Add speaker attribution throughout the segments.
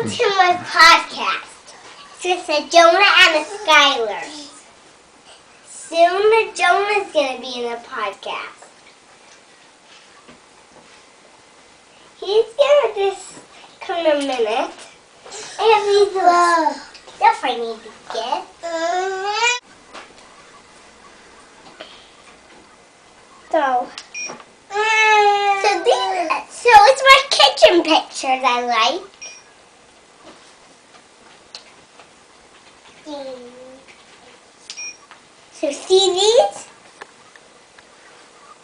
Speaker 1: Welcome to my podcast. It's with Jonah and Skylar. Soon Jonah's going to be in the podcast. He's going to just come in a minute. I have these little stuff I need to get. So it's my kitchen pictures I like. So see these?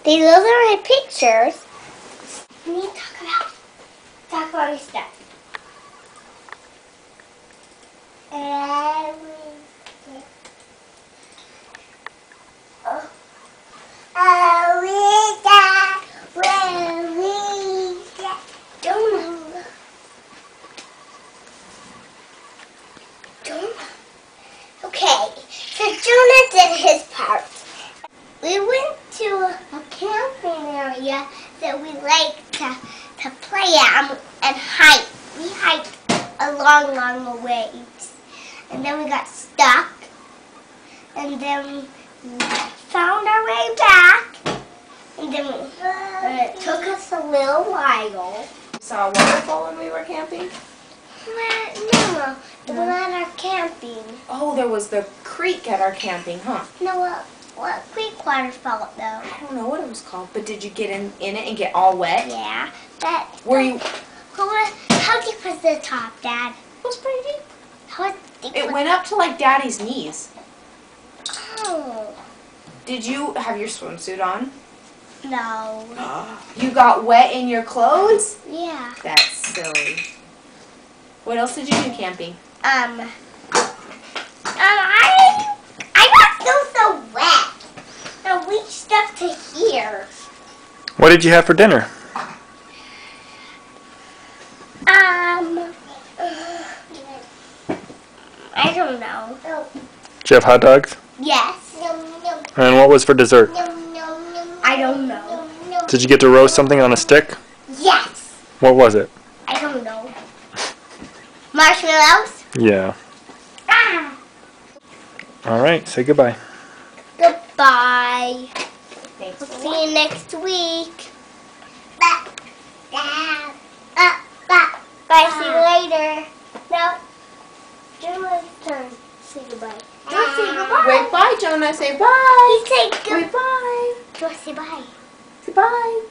Speaker 1: Those are my pictures. We need to talk about my stuff. Okay, so Jonah did his part. We went to a camping area that we like to play at and hike. We hiked a long ways. And then we got stuck. And then we found our way back. And then it took us a little while.
Speaker 2: Saw a waterfall when we were camping?
Speaker 1: No, the one at our camping.
Speaker 2: Oh, there was the creek at our camping, huh?
Speaker 1: No, what creek waterfall though?
Speaker 2: I don't know what it was called, but did you get in it and get all wet?
Speaker 1: Yeah.
Speaker 2: Were you?
Speaker 1: How deep was the top, Dad?
Speaker 2: It was pretty deep.
Speaker 1: How deep?
Speaker 2: It went up to like Daddy's knees.
Speaker 1: Oh.
Speaker 2: Did you have your swimsuit on?
Speaker 1: No.
Speaker 2: You got wet in your clothes?
Speaker 1: Yeah.
Speaker 2: That's silly. What else did you do camping?
Speaker 1: I got so wet. I reached up to here.
Speaker 3: What did you have for dinner?
Speaker 1: I don't know.
Speaker 3: Did you have hot dogs?
Speaker 1: Yes.
Speaker 3: And what was for dessert?
Speaker 1: I don't know.
Speaker 3: Did you get to roast something on a stick?
Speaker 1: Yes.
Speaker 3: What was it?
Speaker 1: I don't know. Marshmallows?
Speaker 3: Yeah. All right, say goodbye.
Speaker 1: Goodbye.
Speaker 2: Thanks.
Speaker 1: We'll see you next week. Bye. See you later. Now, Jonah's turn. Say goodbye. Don't say goodbye.
Speaker 2: Wait, bye, Jonah. Say bye.
Speaker 1: You say goodbye.
Speaker 2: Wait, bye.
Speaker 1: Don't say bye.
Speaker 2: Say bye.